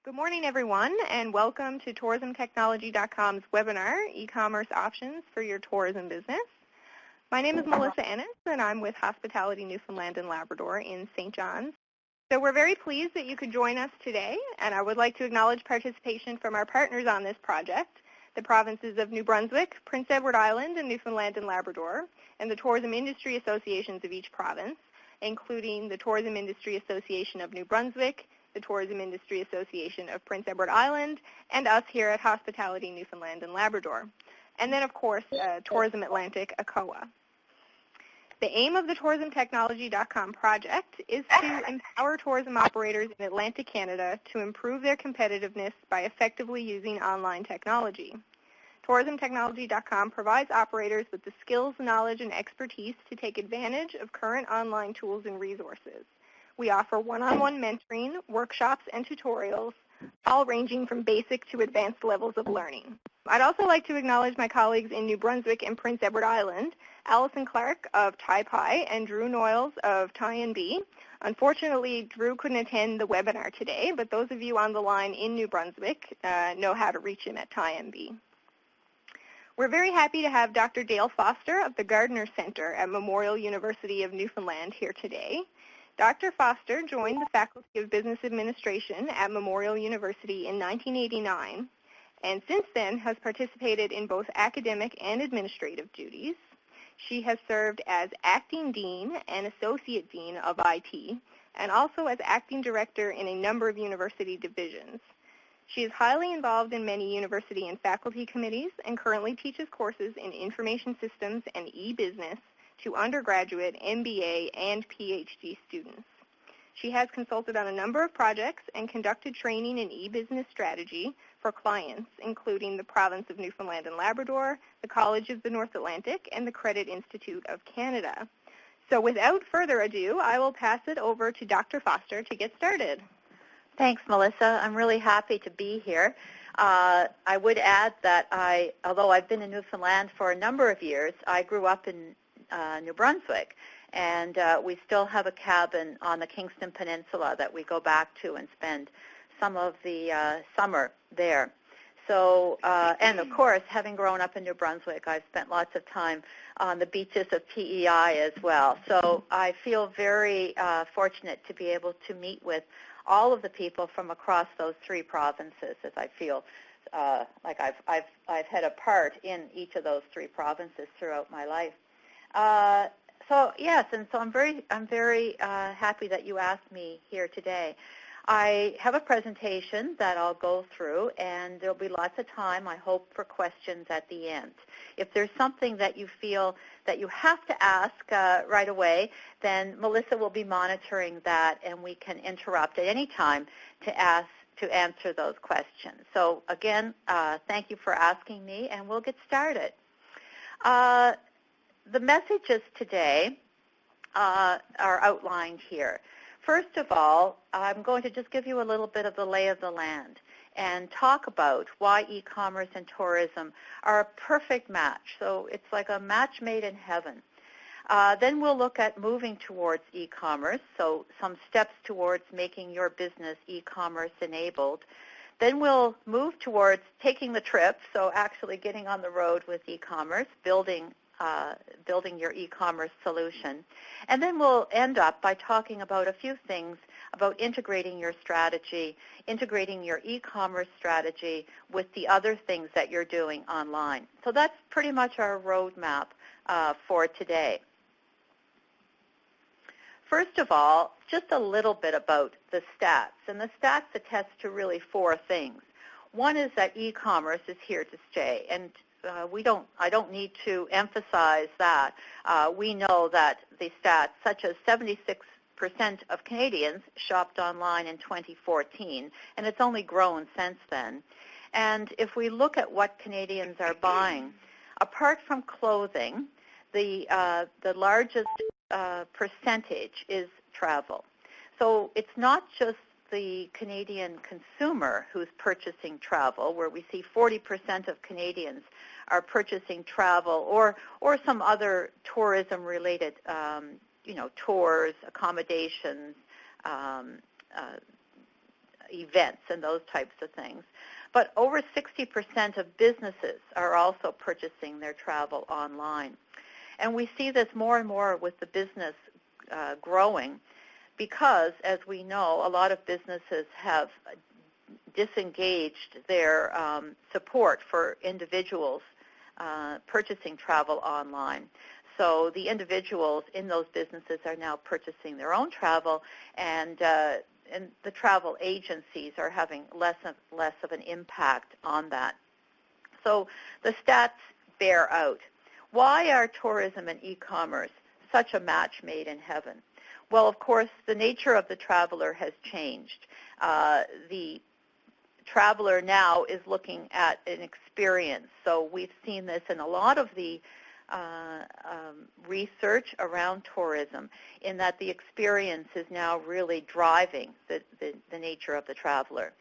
Good morning, everyone, and welcome to TourismTechnology.com's webinar, E-Commerce Options for Your Tourism Business. My name is Melissa Ennis, and I'm with Hospitality Newfoundland and Labrador in St. John's. So we're very pleased that you could join us today, and I would like to acknowledge participation from our partners on this project, the provinces of New Brunswick, Prince Edward Island, and Newfoundland and Labrador, and the tourism industry associations of each province, including the Tourism Industry Association of New Brunswick, the Tourism Industry Association of Prince Edward Island, and us here at Hospitality Newfoundland and Labrador. And then, of course, Tourism Atlantic, ACOA. The aim of the TourismTechnology.com project is to empower tourism operators in Atlantic Canada to improve their competitiveness by effectively using online technology. TourismTechnology.com provides operators with the skills, knowledge, and expertise to take advantage of current online tools and resources. We offer one-on-one mentoring, workshops, and tutorials, all ranging from basic to advanced levels of learning. I'd also like to acknowledge my colleagues in New Brunswick and Prince Edward Island, Allison Clark of TaiPi and Drew Noyles of TaiNB. Unfortunately, Drew couldn't attend the webinar today, but those of you on the line in New Brunswick know how to reach him at TaiNB. We're very happy to have Dr. Dale Foster of the Gardiner Centre at Memorial University of Newfoundland here today. Dr. Foster joined the Faculty of Business Administration at Memorial University in 1989, and since then has participated in both academic and administrative duties. She has served as Acting Dean and Associate Dean of IT, and also as Acting Director in a number of university divisions. She is highly involved in many university and faculty committees and currently teaches courses in information systems and e-business to undergraduate, MBA, and PhD students. She has consulted on a number of projects and conducted training in e-business strategy for clients, including the Province of Newfoundland and Labrador, the College of the North Atlantic, and the Credit Institute of Canada. So without further ado, I will pass it over to Dr. Foster to get started. Thanks, Melissa. I'm really happy to be here. I would add that although I've been in Newfoundland for a number of years, I grew up in New Brunswick, and we still have a cabin on the Kingston Peninsula that we go back to and spend some of the summer there. So, and of course, having grown up in New Brunswick, I've spent lots of time on the beaches of PEI as well. So I feel very fortunate to be able to meet with all of the people from across those three provinces, as I feel like I've had a part in each of those three provinces throughout my life. So yes, and so I'm very happy that you asked me here today. I have a presentation that I'll go through, and there'll be lots of time, I hope, for questions at the end. If there's something that you feel that you have to ask right away, then Melissa will be monitoring that, and we can interrupt at any time to answer those questions. So again, thank you for asking me, and we'll get started. The messages today are outlined here. First of all, I'm going to just give you a little bit of the lay of the land and talk about why e-commerce and tourism are a perfect match. So it's like a match made in heaven. Then we'll look at moving towards e-commerce, so some steps towards making your business e-commerce enabled. Then we'll move towards taking the trip, so actually getting on the road with e-commerce, building your e-commerce solution. And then we'll end up by talking about a few things about integrating your strategy, integrating your e-commerce strategy with the other things that you're doing online. So that's pretty much our roadmap for today. First of all, just a little bit about the stats. And the stats attest to really four things. One is that e-commerce is here to stay. And I don't need to emphasize that. We know that the stats, such as 76% of Canadians shopped online in 2014, and it's only grown since then. And if we look at what Canadians are buying, apart from clothing, the largest percentage is travel. So it's not just the Canadian consumer who's purchasing travel, where we see 40% of Canadians are purchasing travel or some other tourism-related, tours, accommodations, events and those types of things. But over 60% of businesses are also purchasing their travel online. And we see this more and more with the business growing because, as we know, a lot of businesses have disengaged their support for individuals purchasing travel online. So the individuals in those businesses are now purchasing their own travel, and the travel agencies are having less of an impact on that. So the stats bear out. Why are tourism and e-commerce such a match made in heaven? Well, of course, the nature of the traveler has changed. The traveler now is looking at an experience. So we've seen this in a lot of the research around tourism, in that the experience is now really driving the nature of the traveler.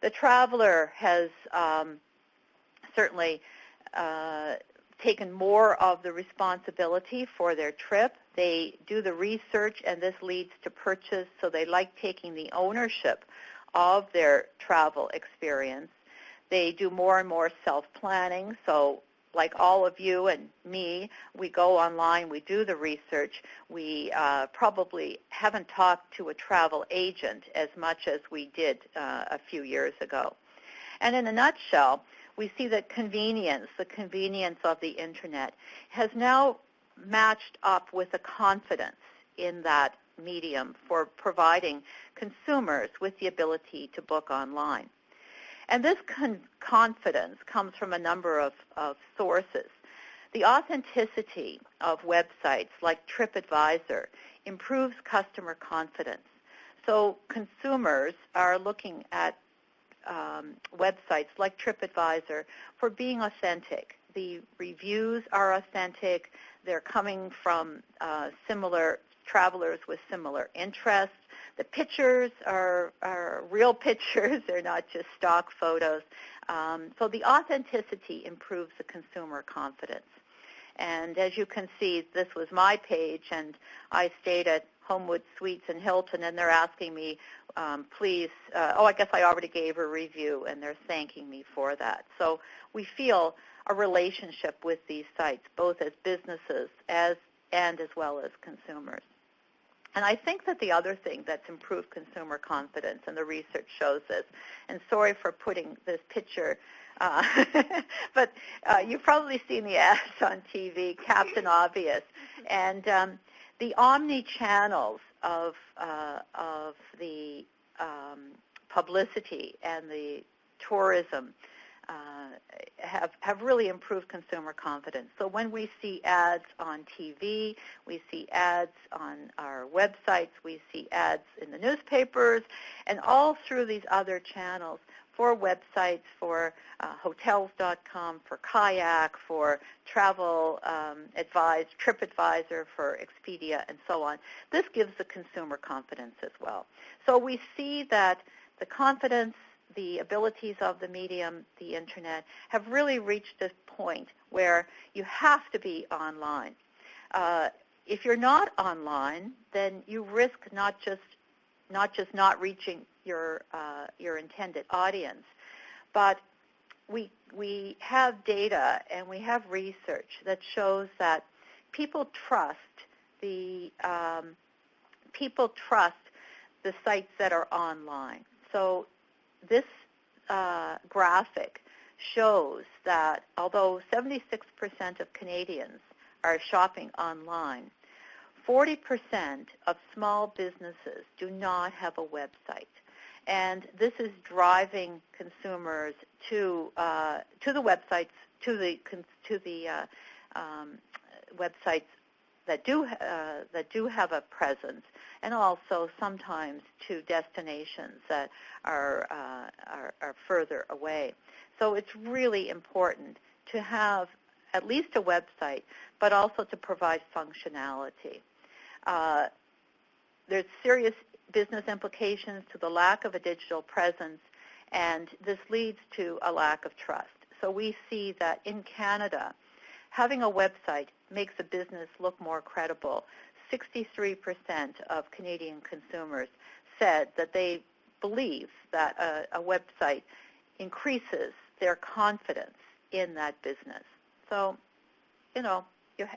The traveler has certainly taken more of the responsibility for their trip. They do the research, and this leads to purchase, so they like taking the ownership of their travel experience. They do more and more self-planning, so like all of you and me, we go online, we do the research. We probably haven't talked to a travel agent as much as we did a few years ago. And in a nutshell, we see that the convenience of the Internet, has now matched up with a confidence in that medium for providing consumers with the ability to book online. And this confidence comes from a number of sources. The authenticity of websites like TripAdvisor improves customer confidence. So consumers are looking at websites like TripAdvisor for being authentic. The reviews are authentic. They're coming from similar travelers with similar interests. The pictures are real pictures. They're not just stock photos. So the authenticity improves the consumer confidence. And as you can see, this was my page, and I stayed at Homewood Suites in Hilton, and they're asking me, please, I guess I already gave a review, and they're thanking me for that. So we feel a relationship with these sites, both as businesses and as well as consumers. And I think that the other thing that's improved consumer confidence, and the research shows this, and sorry for putting this picture, but you've probably seen the ads on TV, Captain Obvious, and the omni-channels of the publicity and the tourism have really improved consumer confidence. So when we see ads on TV, we see ads on our websites, we see ads in the newspapers, and all through these other channels for websites, for hotels.com, for Kayak, for Travel Advise, TripAdvisor, for Expedia, and so on. This gives the consumer confidence as well. So we see that the confidence, the abilities of the medium, the Internet, have really reached this point where you have to be online. If you're not online, then you risk not just not reaching your intended audience, but we have data and we have research that shows that people trust the sites that are online. So this graphic shows that although 76% of Canadians are shopping online, 40% of small businesses do not have a website. And this is driving consumers to the websites, to the websites that do have a presence, and also sometimes to destinations that are further away. So it's really important to have at least a website, but also to provide functionality. There's serious business implications to the lack of a digital presence, and this leads to a lack of trust. So we see that in Canada, having a website makes a business look more credible. 63% of Canadian consumers said that they believe that a website increases their confidence in that business. So,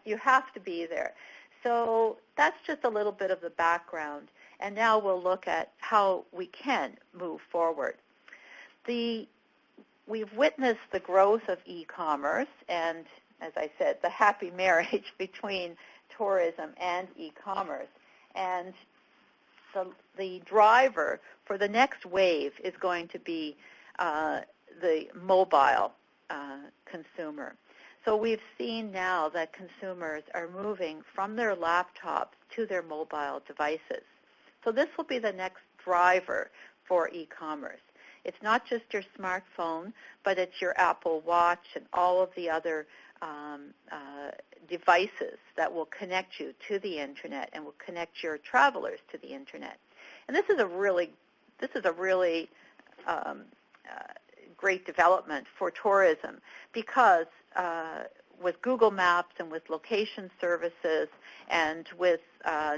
you have to be there. So that's just a little bit of the background. And now we'll look at how we can move forward. We've witnessed the growth of e-commerce and, as I said, the happy marriage between tourism and e-commerce. And the driver for the next wave is going to be the mobile consumer. So we've seen now that consumers are moving from their laptops to their mobile devices. So this will be the next driver for e-commerce. It's not just your smartphone, but it's your Apple Watch and all of the other devices that will connect you to the Internet and will connect your travelers to the Internet. And this is a really great development for tourism because with Google Maps and with location services and with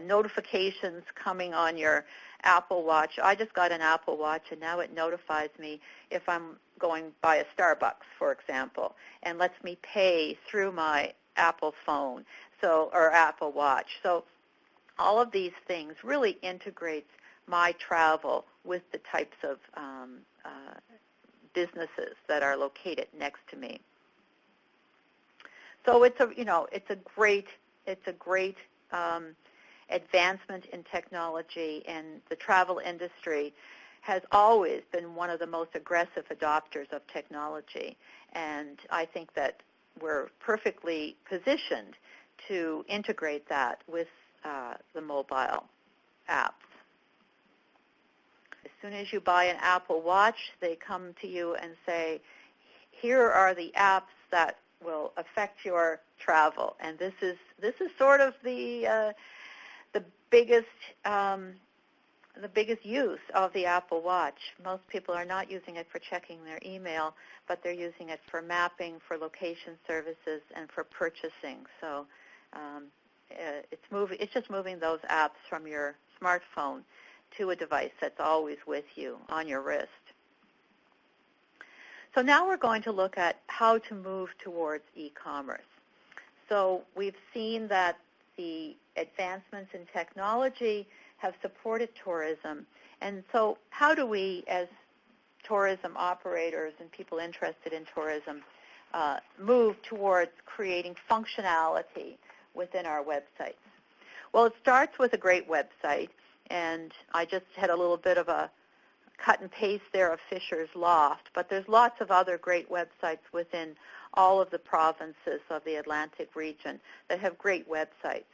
notifications coming on your Apple Watch. I just got an Apple Watch, and now it notifies me if I'm going by a Starbucks, for example, and lets me pay through my Apple phone or Apple Watch. So all of these things really integrates my travel with the types of businesses that are located next to me. So it's a great advancement in technology, and the travel industry has always been one of the most aggressive adopters of technology. And I think that we're perfectly positioned to integrate that with the mobile apps. As soon as you buy an Apple Watch, they come to you and say, here are the apps that will affect your travel. And this is sort of the biggest use of the Apple Watch. Most people are not using it for checking their email, but they're using it for mapping, for location services, and for purchasing. So it's just moving those apps from your smartphone to a device that's always with you on your wrist. So now we're going to look at how to move towards e-commerce. So we've seen that the advancements in technology have supported tourism. And so how do we, as tourism operators and people interested in tourism, move towards creating functionality within our websites? Well, it starts with a great website. And I just had a little bit of a cut and paste there of Fisher's Loft, but there's lots of other great websites within all of the provinces of the Atlantic region that have great websites.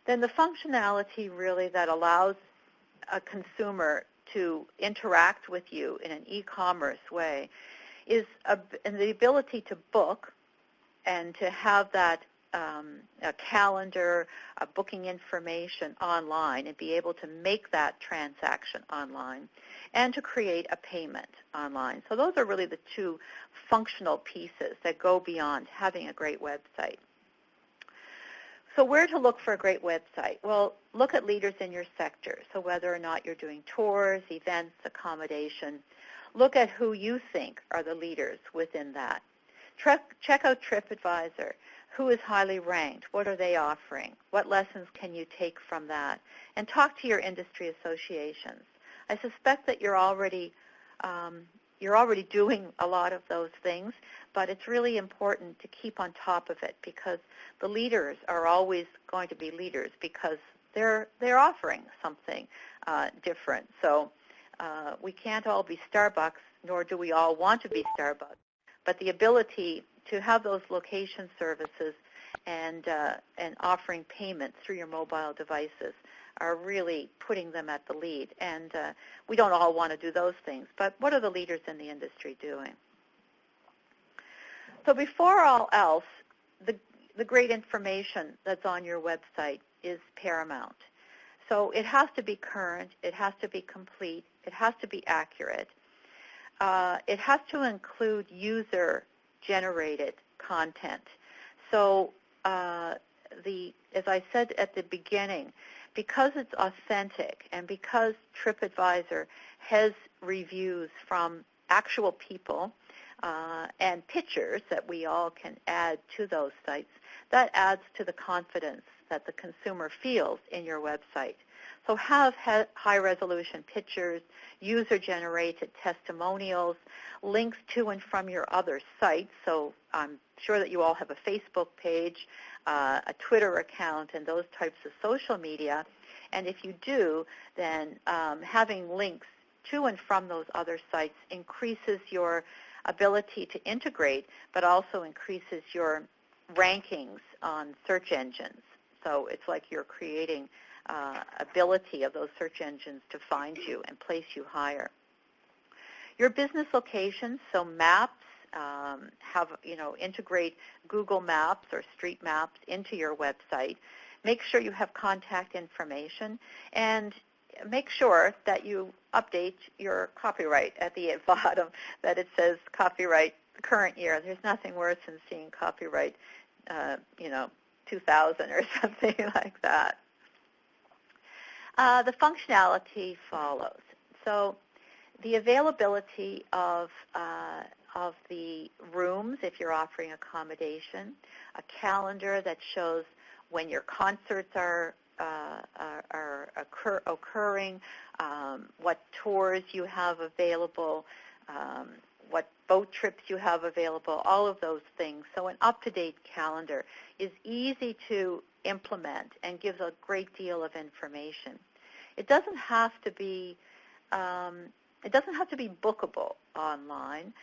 Then the functionality really that allows a consumer to interact with you in an e-commerce way is the ability to book and to have that a calendar, booking information online, and be able to make that transaction online, and to create a payment online. So those are really the two functional pieces that go beyond having a great website. So where to look for a great website? Well, look at leaders in your sector. So whether or not you're doing tours, events, accommodation, look at who you think are the leaders within that. Check out TripAdvisor. Who is highly ranked? What are they offering? What lessons can you take from that? And talk to your industry associations. I suspect that you're already doing a lot of those things, but it's really important to keep on top of it because the leaders are always going to be leaders because they're offering something different. So we can't all be Starbucks, nor do we all want to be Starbucks, but the ability to have those location services and offering payments through your mobile devices are really putting them at the lead. And we don't all want to do those things, but what are the leaders in the industry doing? So before all else, the great information that's on your website is paramount. So it has to be current, it has to be complete, it has to be accurate. It has to include user-generated content. So as I said at the beginning, because it's authentic and because TripAdvisor has reviews from actual people and pictures that we all can add to those sites, that adds to the confidence that the consumer feels in your website. So have high-resolution pictures, user-generated testimonials, links to and from your other sites. So I'm sure that you all have a Facebook page, a Twitter account, and those types of social media. And if you do, then having links to and from those other sites increases your ability to integrate, but also increases your rankings on search engines. So it's like you're creating ability of those search engines to find you and place you higher. Your business locations, so maps, integrate Google Maps or Street Maps into your website. Make sure you have contact information, and make sure that you update your copyright at the bottom, that it says copyright current year. There's nothing worse than seeing copyright, 2000 or something like that. The functionality follows. So the availability of the rooms, if you're offering accommodation, a calendar that shows when your concerts are occurring, what tours you have available, what boat trips you have available, all of those things. So an up-to-date calendar is easy to implement and gives a great deal of information. It doesn't have to be bookable online.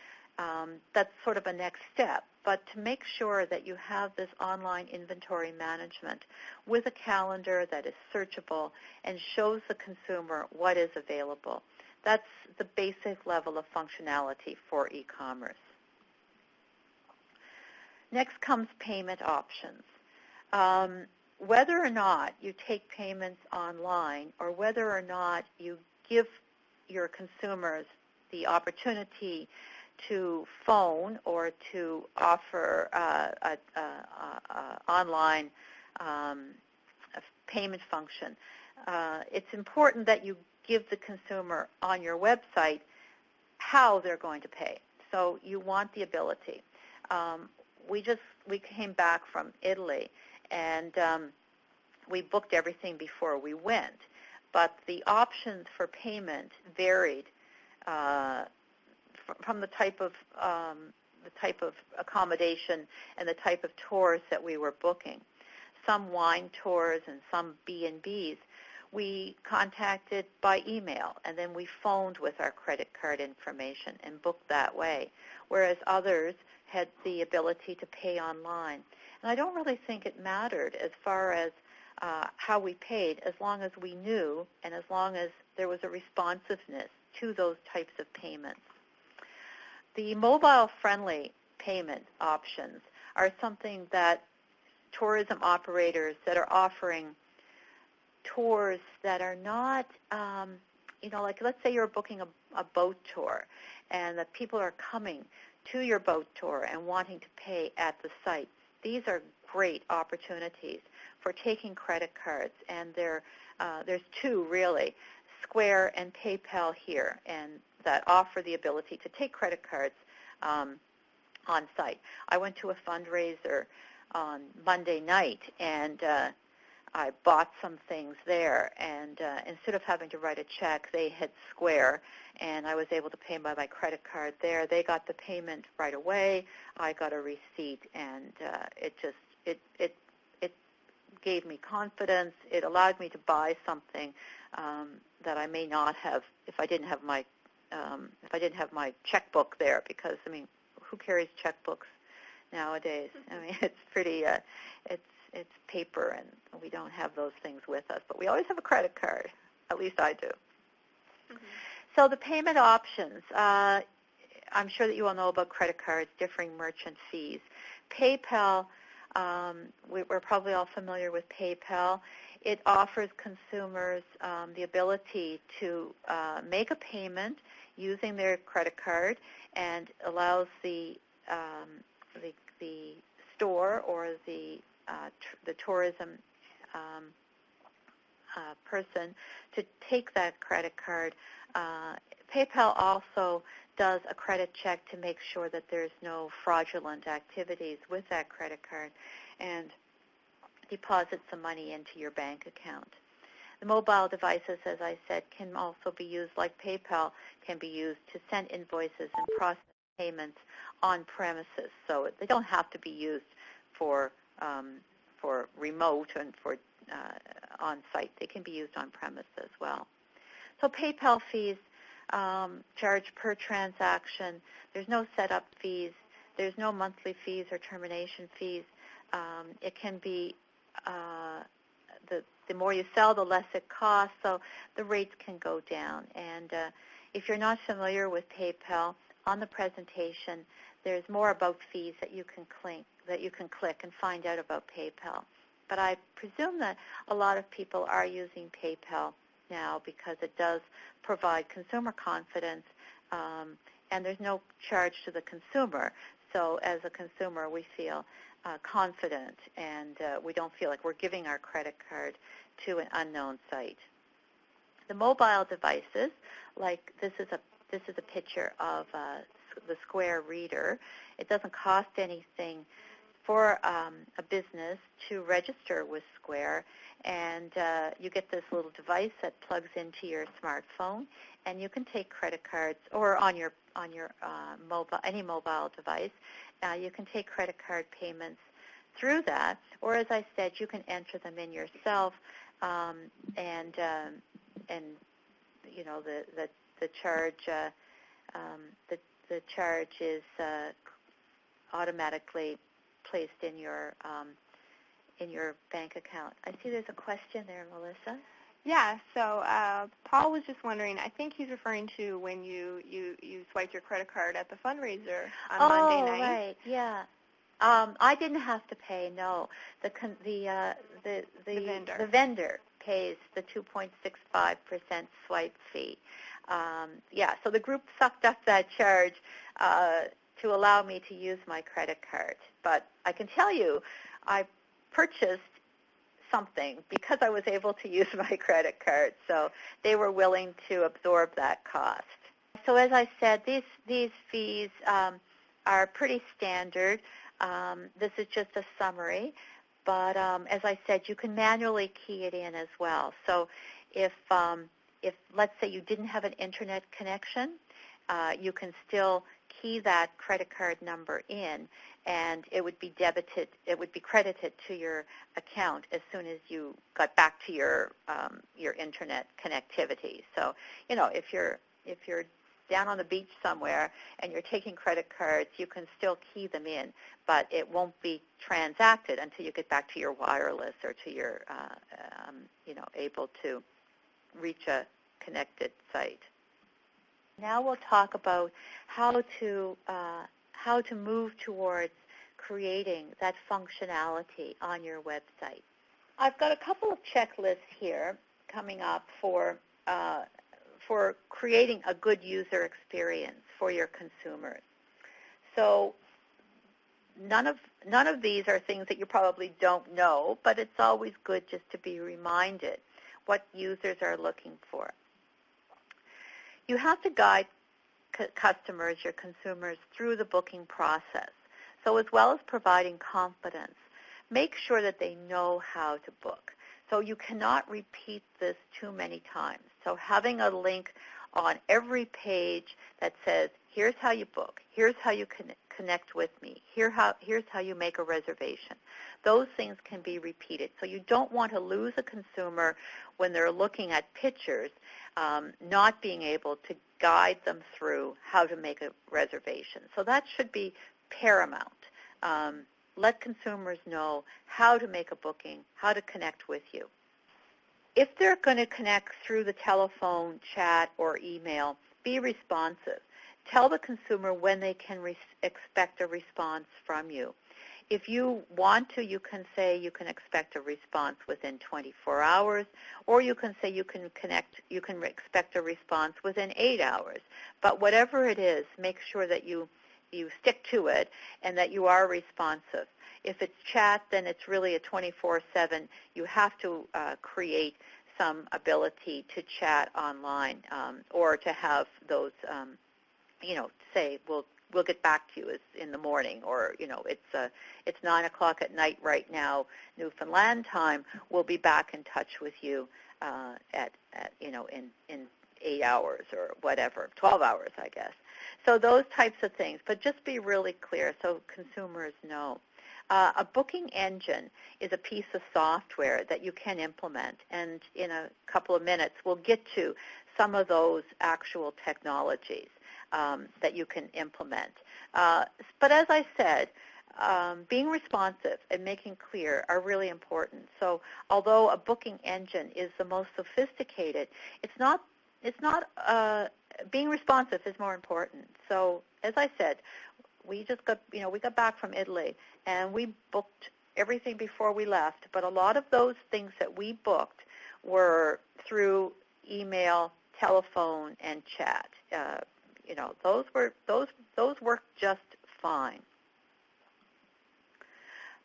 That's sort of a next step. But to make sure that you have this online inventory management with a calendar that is searchable and shows the consumer what is available. That's the basic level of functionality for e-commerce. Next comes payment options. Whether or not you take payments online or whether or not you give your consumers the opportunity to phone or to offer online payment function, it's important that you give the consumer on your website how they're going to pay. So you want the ability. We came back from Italy, and we booked everything before we went, but the options for payment varied from the type of accommodation and the type of tours that we were booking. Some wine tours and some B&Bs we contacted by email, and then we phoned with our credit card information and booked that way, whereas others had the ability to pay online. And I don't really think it mattered as far as how we paid, as long as we knew and as long as there was a responsiveness to those types of payments. The mobile-friendly payment options are something that tourism operators that are offering tours that are not, like let's say you're booking a boat tour and that people are coming to your boat tour and wanting to pay at the site. These are great opportunities for taking credit cards, and there's two really, Square and PayPal here, and that offer the ability to take credit cards on site. I went to a fundraiser on Monday night, and I bought some things there, and instead of having to write a check, they had Square, and I was able to pay by my credit card there. They got the payment right away. I got a receipt, and it gave me confidence. It allowed me to buy something that I may not have if I didn't have my checkbook there, because who carries checkbooks nowadays? It's pretty it's paper, and we don't have those things with us, but we always have a credit card. At least I do. Mm-hmm. So the payment options, I'm sure that you all know about credit cards, differing merchant fees. PayPal, we're probably all familiar with PayPal. It offers consumers the ability to make a payment using their credit card, and allows the store or the tourism person to take that credit card. PayPal also does a credit check to make sure that there's no fraudulent activities with that credit card and deposits some money into your bank account. The mobile devices, as I said, can also be used, like PayPal, can be used to send invoices and process payments on premises. So they don't have to be used for remote and for on-site. They can be used on premise as well. So PayPal fees charged per transaction. There's no setup fees. There's no monthly fees or termination fees. It can be the more you sell, the less it costs, so the rates can go down. And if you're not familiar with PayPal, on the presentation, there's more about fees that you can click and find out about PayPal. But I presume that a lot of people are using PayPal now because it does provide consumer confidence, and there's no charge to the consumer. So as a consumer, we feel confident, and we don't feel like we're giving our credit card to an unknown site. The mobile devices, like this is a picture of the Square Reader. It doesn't cost anything for a business to register with Square, and you get this little device that plugs into your smartphone, and you can take credit cards, or on your any mobile device. You can take credit card payments through that, or as I said, you can enter them in yourself, and you know the charge the charge is automatically placed in your bank account. I see there's a question there, Melissa. Yeah, so Paul was just wondering, I think he's referring to when you swiped your credit card at the fundraiser on Monday night. Oh, right, yeah. I didn't have to pay, no. The vendor pays the 2.65% swipe fee. Yeah, so the group sucked up that charge to allow me to use my credit card. But I can tell you, I purchased something because I was able to use my credit card. So they were willing to absorb that cost. So as I said, these fees are pretty standard. This is just a summary. But as I said, you can manually key it in as well. So if let's say you didn't have an internet connection, you can still key that credit card number in, and it would be debited. It would be credited to your account as soon as you got back to your internet connectivity. So, you know, if you're down on the beach somewhere and you're taking credit cards, you can still key them in, but it won't be transacted until you get back to your wireless or to your, you know, able to reach a connected site. Now we'll talk about how to move towards creating that functionality on your website. I've got a couple of checklists here coming up for creating a good user experience for your consumers. So none of these are things that you probably don't know, but it's always good just to be reminded what users are looking for. You have to guide customers, your consumers, through the booking process. So as well as providing confidence, make sure that they know how to book. So you cannot repeat this too many times. So having a link on every page that says, here's how you book, here's how you connect with me, here's how you make a reservation. Those things can be repeated. So you don't want to lose a consumer when they're looking at pictures, not being able to guide them through how to make a reservation. So that should be paramount. Let consumers know how to make a booking, how to connect with you. If they're going to connect through the telephone, chat, or email, be responsive. Tell the consumer when they can expect a response from you. If you want to, you can say you can expect a response within 24 hours, or you can say you can expect a response within 8 hours. But whatever it is, make sure that you stick to it and that you are responsive. If it's chat, then it's really a 24/7. You have to create some ability to chat online or to have those, say we'll get back to you in the morning, or it's 9 o'clock at night right now, Newfoundland time. We'll be back in touch with you in 8 hours or whatever, 12 hours, I guess. So those types of things, but just be really clear so consumers know. A booking engine is a piece of software that you can implement, and in a couple of minutes we'll get to some of those actual technologies that you can implement. But as I said, being responsive and making clear are really important. So although a booking engine is the most sophisticated, it's not being responsive is more important. So as I said, we just got back from Italy, and we booked everything before we left, but a lot of those things that we booked were through email, telephone, and chat. Those worked just fine.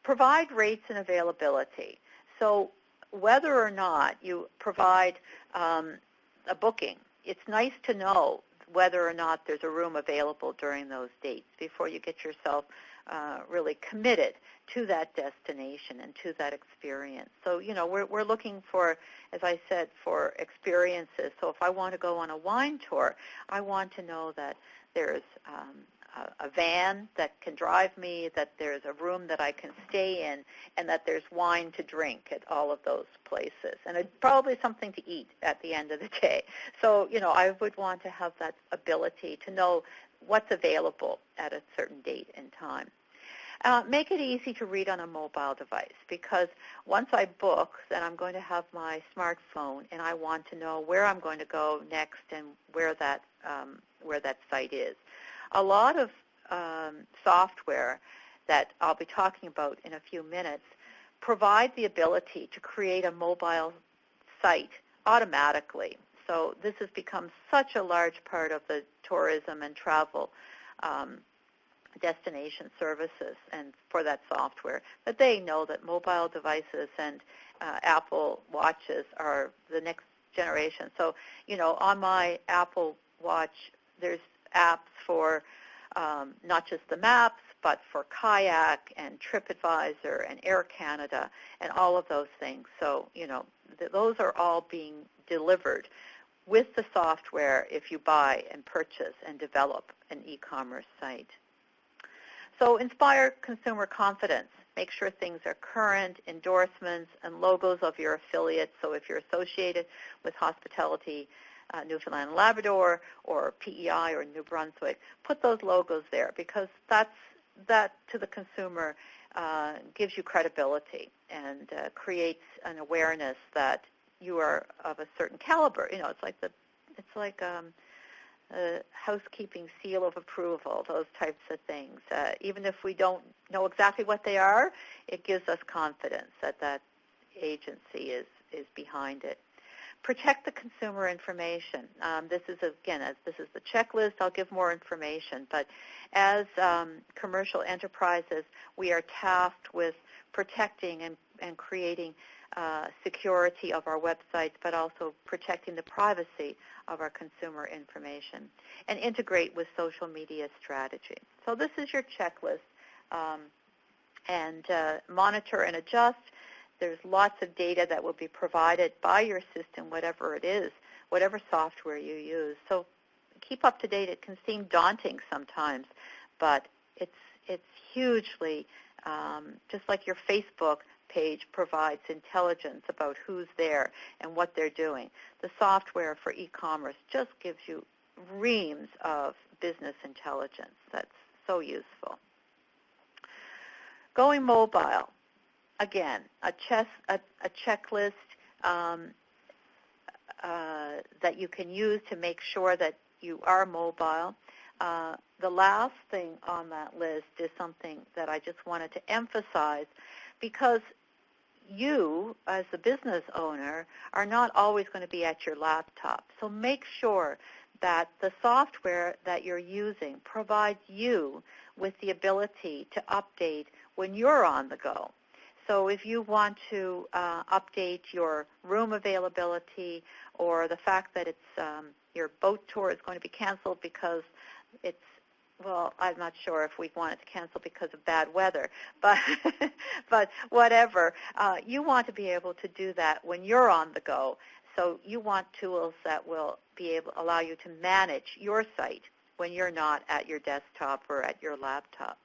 Provide rates and availability. So whether or not you provide a booking, it's nice to know whether or not there's a room available during those dates before you get yourself really committed to that destination and to that experience. So, we're looking for, as I said, for experiences. So if I want to go on a wine tour, I want to know that there's a van that can drive me, that there's a room that I can stay in, and that there's wine to drink at all of those places, and probably something to eat at the end of the day. So, I would want to have that ability to know what's available at a certain date and time. Make it easy to read on a mobile device, because once I book, then I'm going to have my smartphone, and I want to know where I'm going to go next and where that site is. A lot of software that I'll be talking about in a few minutes provide the ability to create a mobile site automatically. So this has become such a large part of the tourism and travel destination services and for that software, that they know that mobile devices and Apple Watches are the next generation. So, on my Apple Watch, there's apps for not just the maps, but for Kayak and TripAdvisor and Air Canada and all of those things. So, those are all being delivered with the software if you buy and purchase and develop an e-commerce site. So inspire consumer confidence. Make sure things are current, endorsements, and logos of your affiliates. So if you're associated with Hospitality Newfoundland and Labrador or PEI or New Brunswick, put those logos there, because that to the consumer gives you credibility and creates an awareness that you are of a certain caliber. It's like a housekeeping seal of approval, those types of things. Even if we don't know exactly what they are, it gives us confidence that that agency is behind it. Protect the consumer information. This is the checklist. I'll give more information, but as commercial enterprises, we are tasked with protecting and creating security of our websites, but also protecting the privacy of our consumer information, and integrate with social media strategy. So this is your checklist, and monitor and adjust. There's lots of data that will be provided by your system, whatever it is, whatever software you use. So keep up to date. It can seem daunting sometimes, but it's hugely, just like your Facebook page provides intelligence about who's there and what they're doing. The software for e-commerce just gives you reams of business intelligence. That's so useful. Going mobile. Again, a checklist that you can use to make sure that you are mobile. The last thing on that list is something that I just wanted to emphasize, because you, as the business owner, are not always going to be at your laptop. So make sure that the software that you're using provides you with the ability to update when you're on the go. So if you want to update your room availability or the fact that it's your boat tour is going to be canceled because it's, well, I'm not sure if we want it to cancel because of bad weather, but but whatever. You want to be able to do that when you're on the go. So you want tools that will be able allow you to manage your site when you're not at your desktop or at your laptop.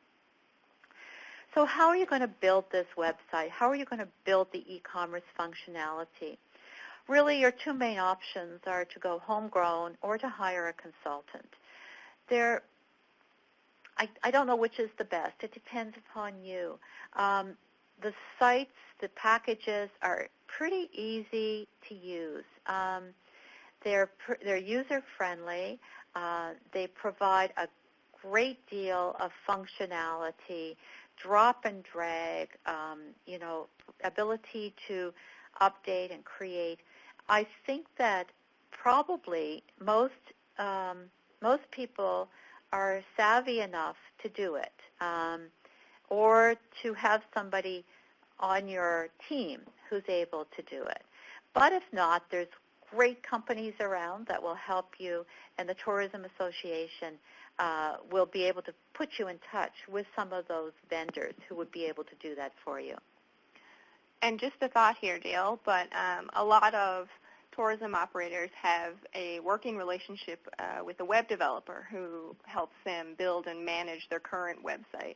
So how are you going to build this website? How are you going to build the e-commerce functionality? Really, your two main options are to go homegrown or to hire a consultant. I don't know which is the best. It depends upon you. The sites, the packages are pretty easy to use. They're user-friendly. They provide a great deal of functionality, drop and drag, ability to update and create. I think that probably most people are savvy enough to do it, or to have somebody on your team who's able to do it. But if not, there's great companies around that will help you, and the Tourism Association will be able to put you in touch with some of those vendors who would be able to do that for you. And just a thought here, Dale, but a lot of tourism operators have a working relationship with a web developer who helps them build and manage their current website.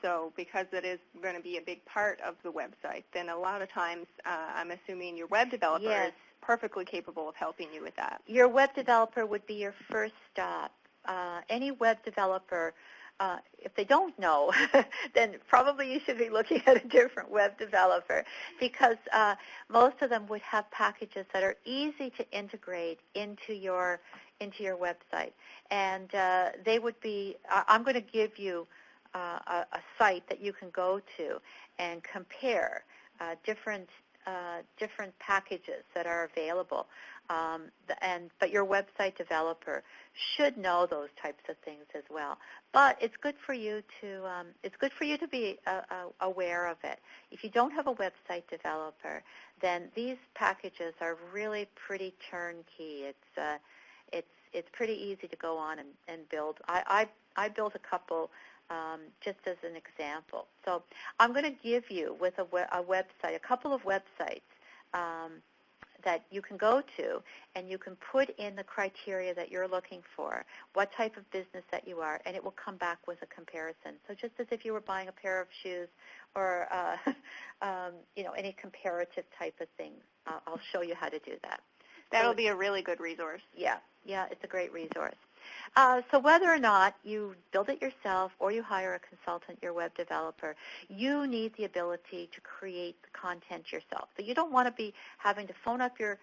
So because it is going to be a big part of the website, then a lot of times I'm assuming your web developer is perfectly capable of helping you with that. Your web developer would be your first stop. Any web developer, if they don't know, then probably you should be looking at a different web developer, because most of them would have packages that are easy to integrate into your website. And they would be, I'm going to give you a site that you can go to and compare different packages that are available. But your website developer should know those types of things as well. But it's good for you to be aware of it. If you don't have a website developer, then these packages are really pretty turnkey. It's pretty easy to go on and build. I built a couple just as an example. So I'm going to give you with a website, a couple of websites that you can go to, and you can put in the criteria that you're looking for, what type of business that you are, and it will come back with a comparison. So just as if you were buying a pair of shoes or any comparative type of thing, I'll show you how to do that. That'll be a really good resource. Yeah, it's a great resource. So whether or not you build it yourself or you hire a consultant, your web developer, you need the ability to create the content yourself. So you don't want to be having to phone up your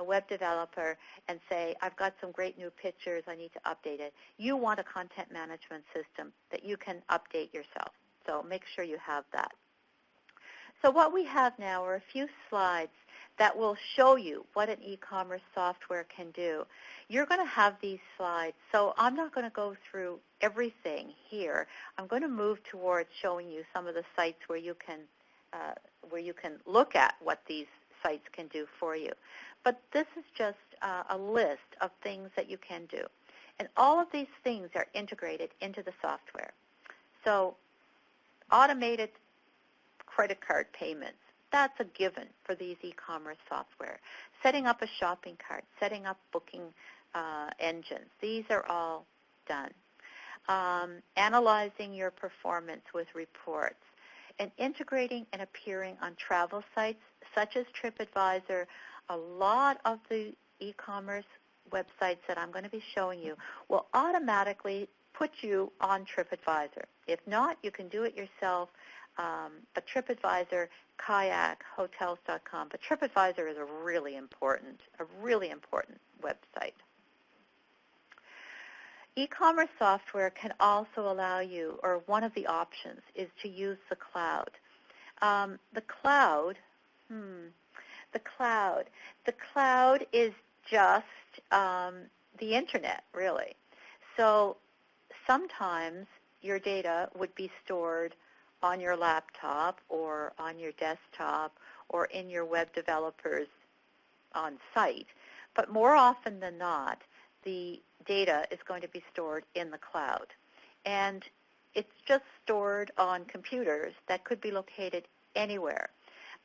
web developer and say, I've got some great new pictures, I need to update it. You want a content management system that you can update yourself. So make sure you have that. So what we have now are a few slides that will show you what an e-commerce software can do. You're going to have these slides, so I'm not going to go through everything here. I'm going to move towards showing you some of the sites where you can look at what these sites can do for you. But this is just a list of things that you can do. And all of these things are integrated into the software. So automated credit card payments, that's a given for these e-commerce software. Setting up a shopping cart, setting up booking engines, these are all done. Analyzing your performance with reports, and integrating and appearing on travel sites such as TripAdvisor. A lot of the e-commerce websites that I'm going to be showing you will automatically put you on TripAdvisor. If not, you can do it yourself. But TripAdvisor, Kayak, Hotels.com, but TripAdvisor is a really important website. E-commerce software can also allow you, or one of the options is to use the cloud. The cloud is just the internet, really. So sometimes your data would be stored on your laptop or on your desktop or in your web developers on site. But more often than not, the data is going to be stored in the cloud. And it's just stored on computers that could be located anywhere.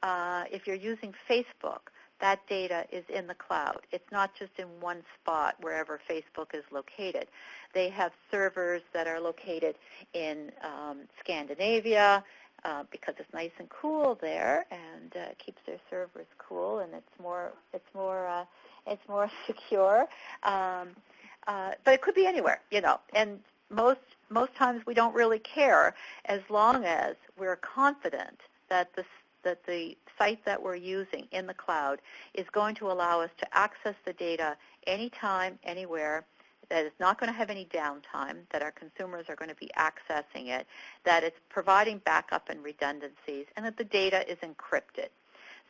If you're using Facebook, that data is in the cloud. It's not just in one spot wherever Facebook is located. They have servers that are located in Scandinavia because it's nice and cool there, and keeps their servers cool, and it's more secure. But it could be anywhere, and most times we don't really care as long as we're confident that the site that we're using in the cloud is going to allow us to access the data anytime, anywhere, that it's not going to have any downtime, that our consumers are going to be accessing it, that it's providing backup and redundancies, and that the data is encrypted.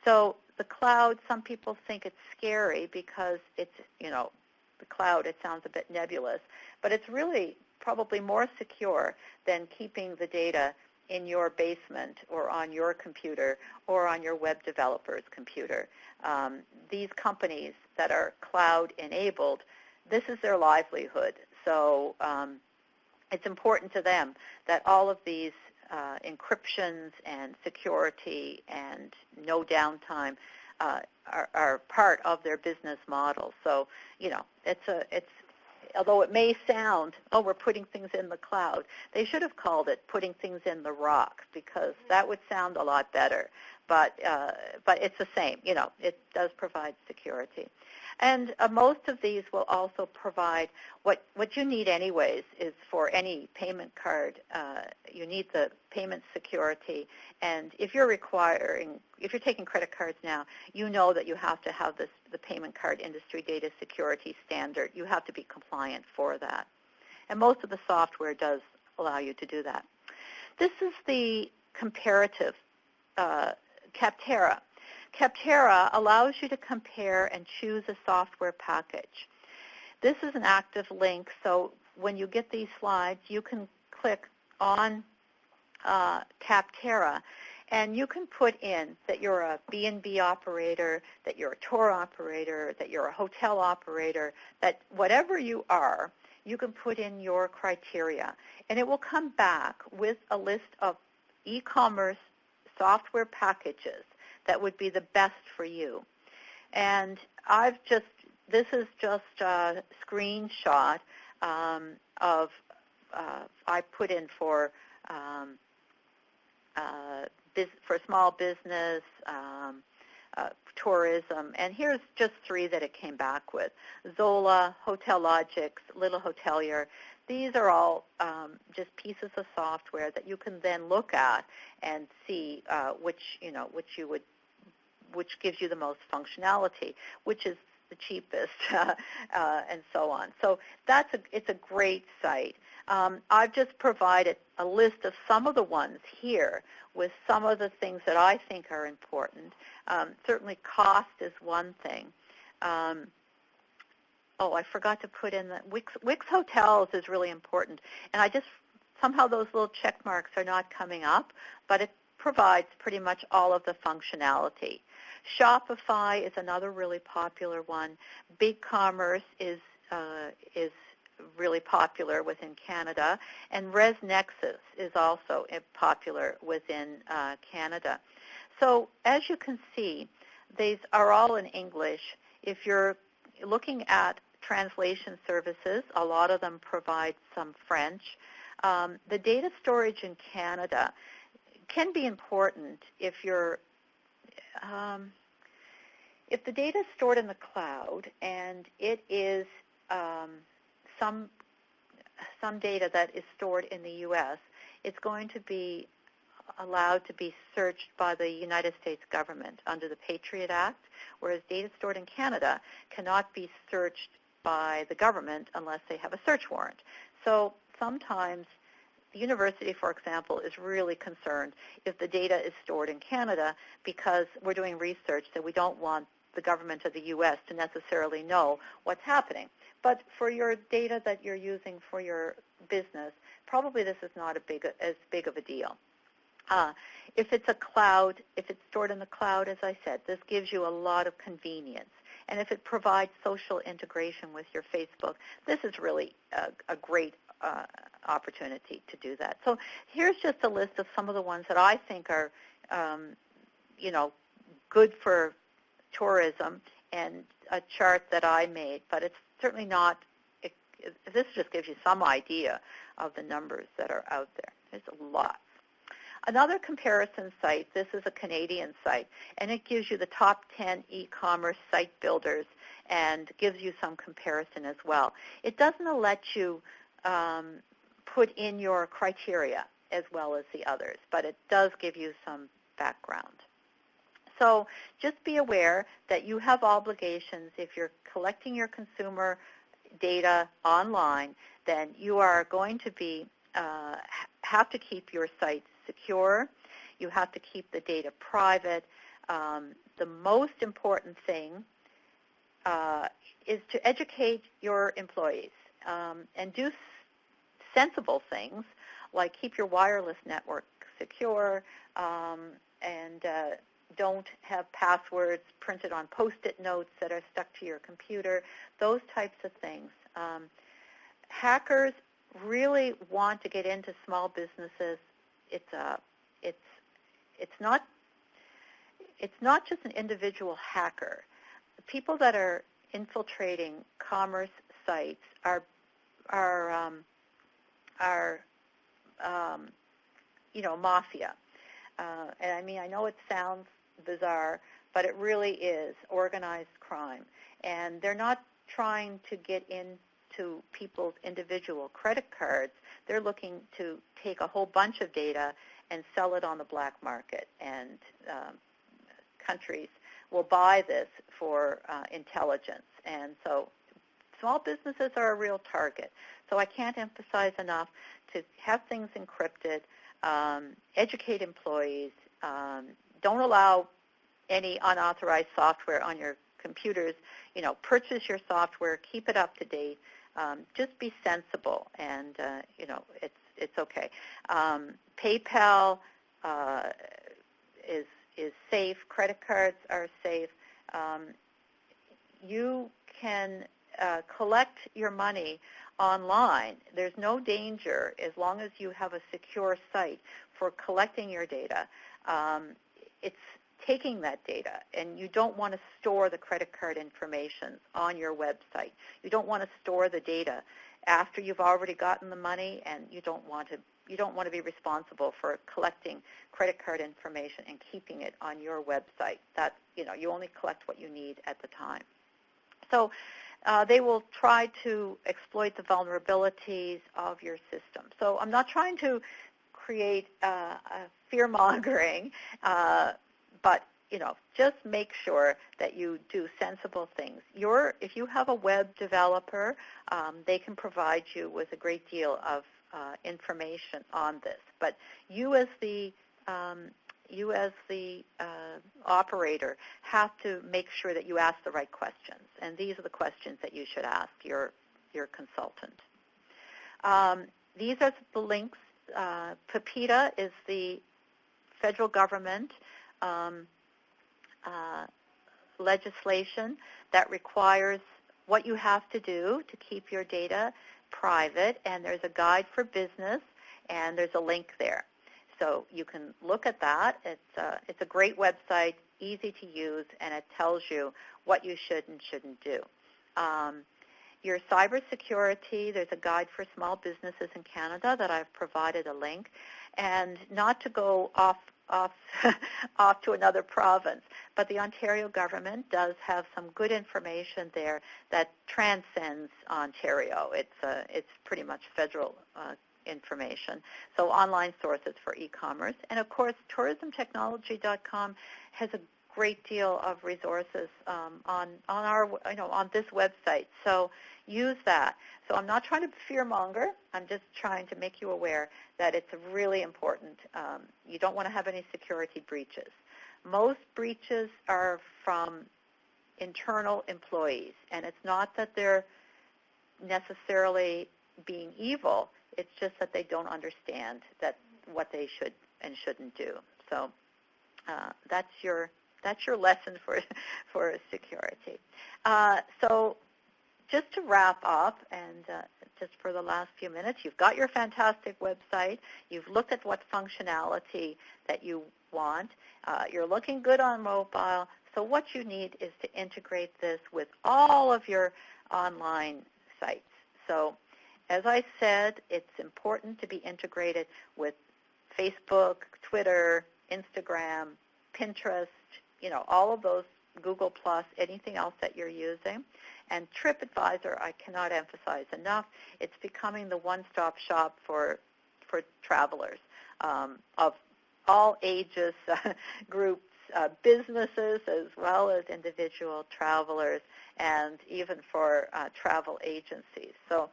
So the cloud, some people think it's scary because it's, the cloud, it sounds a bit nebulous, but it's really probably more secure than keeping the data in your basement or on your computer or on your web developer's computer. These companies that are cloud-enabled, this is their livelihood. So it's important to them that all of these encryptions and security and no downtime are part of their business model. So, it's although it may sound, oh, we're putting things in the cloud, they should have called it putting things in the rock, because that would sound a lot better. But it's the same. It does provide security. And most of these will also provide what you need anyways is for any payment card. You need the payment security. And if you're taking credit cards now, you know that you have to have the payment card industry data security standard. You have to be compliant for that. And most of the software does allow you to do that. This is the comparative Capterra. Capterra allows you to compare and choose a software package. This is an active link, so when you get these slides, you can click on Capterra, and you can put in that you're a B&B operator, that you're a tour operator, that you're a hotel operator, that whatever you are, you can put in your criteria, and it will come back with a list of e-commerce software packages that would be the best for you. And this is just a screenshot of I put in for small business, tourism, and here's just 3 that it came back with. Zola, Hotel Logics, Little Hotelier. These are all just pieces of software that you can then look at and see which gives you the most functionality, which is the cheapest, and so on. So it's a great site. I've just provided a list of some of the ones here with some of the things that I think are important. Certainly cost is one thing. I forgot to put in that Wix Hotels is really important. And somehow those little check marks are not coming up, but it provides pretty much all of the functionality. Shopify is another really popular one. BigCommerce is really popular within Canada, and ResNexus is also popular within Canada. So as you can see, these are all in English. If you're looking at translation services, a lot of them provide some French. The data storage in Canada can be important if the data is stored in the cloud and it is some data that is stored in the U.S., it's going to be allowed to be searched by the United States government under the Patriot Act, whereas data stored in Canada cannot be searched by the government unless they have a search warrant. So sometimes the university, for example, is really concerned if the data is stored in Canada because we're doing research that we don't want the government of the U.S. to necessarily know what's happening. But for your data that you're using for your business, probably this is not as big of a deal. If it's stored in the cloud, as I said, this gives you a lot of convenience. And if it provides social integration with your Facebook, this is really a great opportunity to do that. So here's just a list of some of the ones that I think are, good for tourism, and a chart that I made, but it's certainly not, this just gives you some idea of the numbers that are out there. There's a lot. Another comparison site, this is a Canadian site, and it gives you the top 10 e-commerce site builders and gives you some comparison as well. It doesn't let you put in your criteria as well as the others, but it does give you some background. So just be aware that you have obligations. If you're collecting your consumer data online, then you are going to be have to keep your site secure. You have to keep the data private. The most important thing is to educate your employees and do sensible things like keep your wireless network secure and don't have passwords printed on Post-it notes that are stuck to your computer, those types of things. Hackers really want to get into small businesses. It's not just an individual hacker. The people that are infiltrating commerce sites are mafia. And I mean, I know it sounds bizarre, but it really is organized crime. And they're not trying to get into people's individual credit cards. They're looking to take a whole bunch of data and sell it on the black market. And countries will buy this for intelligence. And so small businesses are a real target. So I can't emphasize enough to have things encrypted, educate employees, don't allow any unauthorized software on your computers. Purchase your software, keep it up to date. Just be sensible, and it's okay. PayPal is safe. Credit cards are safe. You can collect your money online. There's no danger as long as you have a secure site for collecting your data. It's taking that data, and you don't want to store the credit card information on your website. You don't want to store the data after you've already gotten the money, and you don't want to be responsible for collecting credit card information and keeping it on your website. That you only collect what you need at the time. So they will try to exploit the vulnerabilities of your system. So I'm not trying to create fear-mongering, but just make sure that you do sensible things. If you have a web developer, they can provide you with a great deal of information on this. But you as the operator have to make sure that you ask the right questions, and these are the questions that you should ask your consultant. These are the links. PIPEDA is the federal government legislation that requires what you have to do to keep your data private, and there's a guide for business, and there's a link there. So you can look at that. It's a great website, easy to use, and it tells you what you should and shouldn't do. Your cybersecurity, there's a guide for small businesses in Canada that I've provided a link, and not to go off to another province, but the Ontario government does have some good information there that transcends Ontario. It's pretty much federal information. So online sources for e-commerce, and of course tourismtechnology.com has a great deal of resources on this website. So use that. So I'm not trying to fearmonger. I'm just trying to make you aware that it's really important. You don't want to have any security breaches. Most breaches are from internal employees, and it's not that they're necessarily being evil. It's just that they don't understand what they should and shouldn't do. So that's your lesson for security. So just to wrap up, and just for the last few minutes, you've got your fantastic website. You've looked at what functionality that you want. You're looking good on mobile. So what you need is to integrate this with all of your online sites. So as I said, it's important to be integrated with Facebook, Twitter, Instagram, Pinterest, all of those, Google+, anything else that you're using. And TripAdvisor, I cannot emphasize enough, it's becoming the one-stop shop for travelers of all ages, groups, businesses, as well as individual travelers, and even for travel agencies. So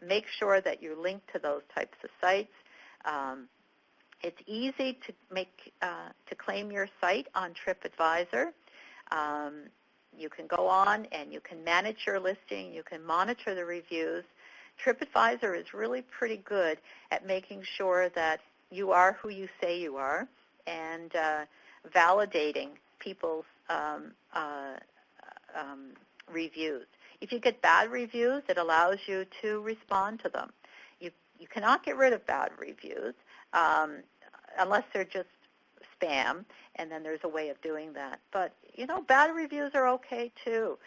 make sure that you link to those types of sites. It's easy to claim your site on TripAdvisor. You can go on and you can manage your listing. You can monitor the reviews. TripAdvisor is really pretty good at making sure that you are who you say you are and validating people's reviews. If you get bad reviews, it allows you to respond to them. You cannot get rid of bad reviews unless they're just spam, and then there's a way of doing that. But, bad reviews are okay too.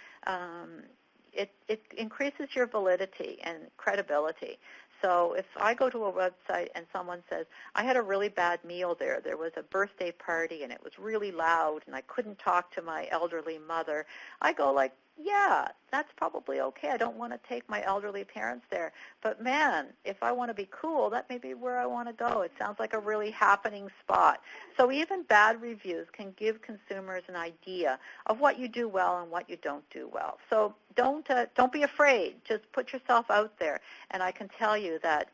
It increases your validity and credibility. So if I go to a website and someone says, I had a really bad meal there. There was a birthday party and it was really loud and I couldn't talk to my elderly mother, I go like, yeah, that's probably okay. I don't want to take my elderly parents there. But man, if I want to be cool, that may be where I want to go. It sounds like a really happening spot. So even bad reviews can give consumers an idea of what you do well and what you don't do well. So don't be afraid. Just put yourself out there. And I can tell you that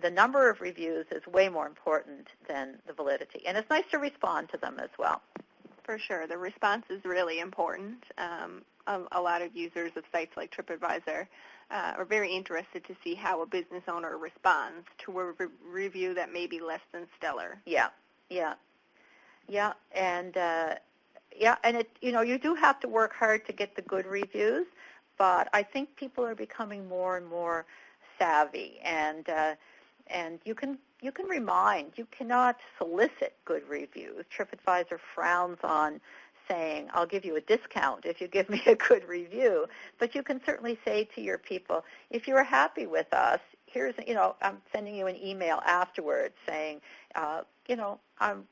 the number of reviews is way more important than the validity. And it's nice to respond to them as well. For sure. The response is really important. A lot of users of sites like TripAdvisor are very interested to see how a business owner responds to a review that may be less than stellar. Yeah, and it, you do have to work hard to get the good reviews, but I think people are becoming more and more savvy, and you can remind. You cannot solicit good reviews. TripAdvisor frowns on saying, I'll give you a discount if you give me a good review. But you can certainly say to your people, if you're happy with us, here's, I'm sending you an email afterwards saying,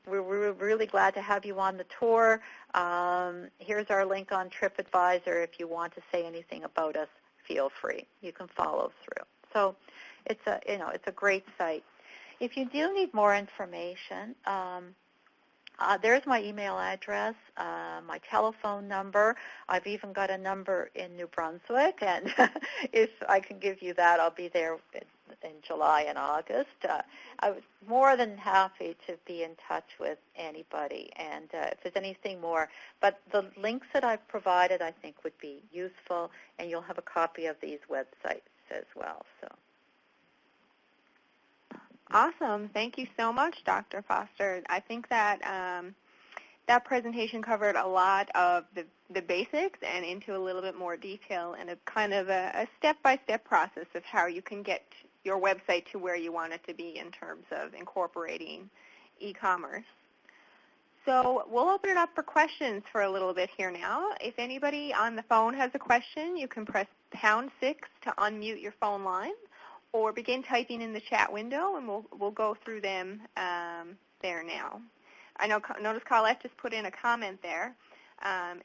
we're really glad to have you on the tour. Here's our link on TripAdvisor. If you want to say anything about us, feel free. You can follow through. So it's a great site. If you do need more information, there's my email address, my telephone number. I've even got a number in New Brunswick, and if I can give you that, I'll be there in July and August. I was more than happy to be in touch with anybody, and if there's anything more. But the links that I've provided, I think, would be useful, and you'll have a copy of these websites as well. So. Awesome. Thank you so much, Dr. Foster. I think that that presentation covered a lot of the basics and into a little bit more detail and a kind of a step-by-step process of how you can get your website to where you want it to be in terms of incorporating e-commerce. So we'll open it up for questions for a little bit here now. If anybody on the phone has a question, you can press #6 to unmute your phone line, or begin typing in the chat window, and we'll go through them there now. Notice Colette just put in a comment there.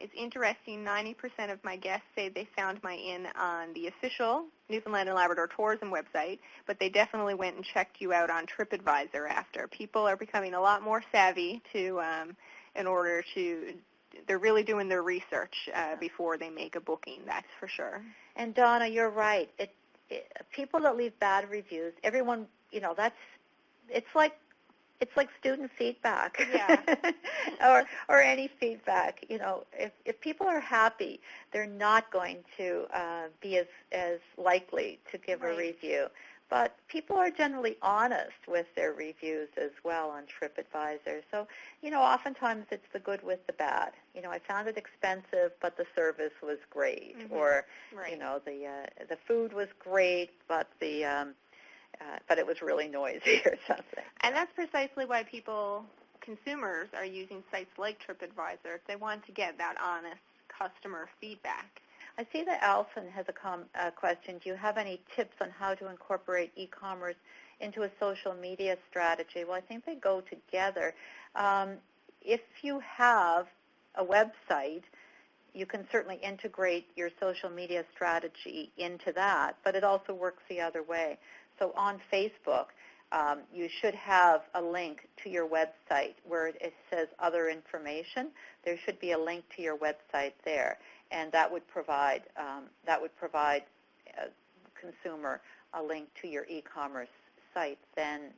It's interesting, 90% of my guests say they found my inn on the official Newfoundland and Labrador Tourism website, but they definitely went and checked you out on TripAdvisor after. People are becoming a lot more savvy they're really doing their research before they make a booking, that's for sure. And Donna, you're right. People that leave bad reviews, everyone, it's like student feedback, yeah. or any feedback. If people are happy, they're not going to be as likely to give right. a review. But people are generally honest with their reviews as well on TripAdvisor. So, oftentimes it's the good with the bad. I found it expensive, but the service was great, or Right. The food was great, but but it was really noisy or something. And that's precisely why consumers are using sites like TripAdvisor if they want to get that honest customer feedback. I see that Alison has a question. Do you have any tips on how to incorporate e-commerce into a social media strategy? Well, I think they go together. If you have a website, you can certainly integrate your social media strategy into that, but it also works the other way. So on Facebook, you should have a link to your website where it says other information. There should be a link to your website there, and that would provide a consumer a link to your e-commerce site then,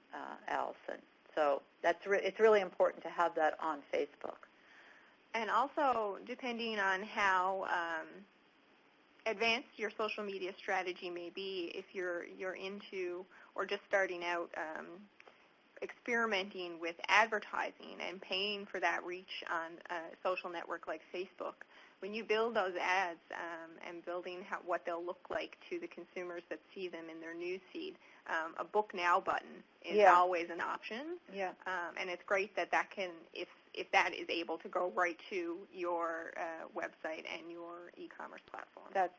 Allison. So it's really important to have that on Facebook. And also, depending on how advanced your social media strategy may be, if you're into or just starting out experimenting with advertising and paying for that reach on a social network like Facebook, when you build those ads and building what they'll look like to the consumers that see them in their news feed, a Book Now button is always an option. Yeah. And it's great that can, if that is able to go right to your website and your e-commerce platform. That's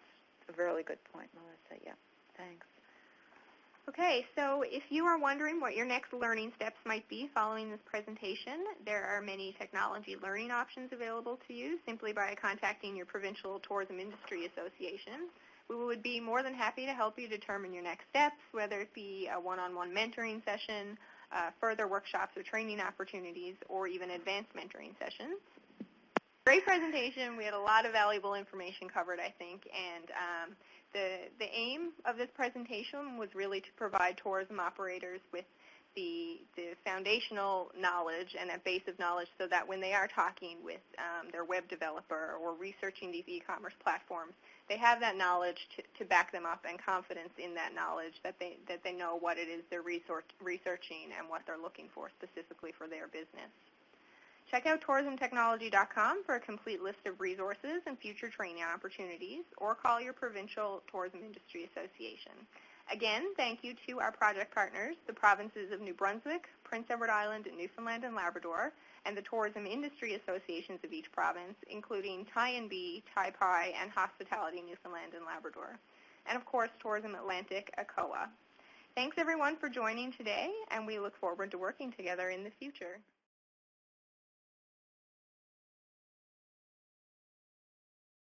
a really good point, Melissa. Yeah, thanks. Okay, so if you are wondering what your next learning steps might be following this presentation, there are many technology learning options available to you simply by contacting your provincial tourism industry association. We would be more than happy to help you determine your next steps, whether it be a one-on-one mentoring session, further workshops or training opportunities, or even advanced mentoring sessions. Great presentation. We had a lot of valuable information covered, I think, and the aim of this presentation was really to provide tourism operators with the foundational knowledge and a base of knowledge so that when they are talking with their web developer or researching these e-commerce platforms, they have that knowledge to back them up and confidence in that knowledge that they know what it is they're researching and what they're looking for specifically for their business. Check out tourismtechnology.com for a complete list of resources and future training opportunities, or call your provincial tourism industry association. Again, thank you to our project partners, the provinces of New Brunswick, Prince Edward Island, Newfoundland and Labrador, and the tourism industry associations of each province, including TIE&B, TIE-PI, and Hospitality Newfoundland and Labrador. And of course, Tourism Atlantic, ACOA. Thanks everyone for joining today, and we look forward to working together in the future.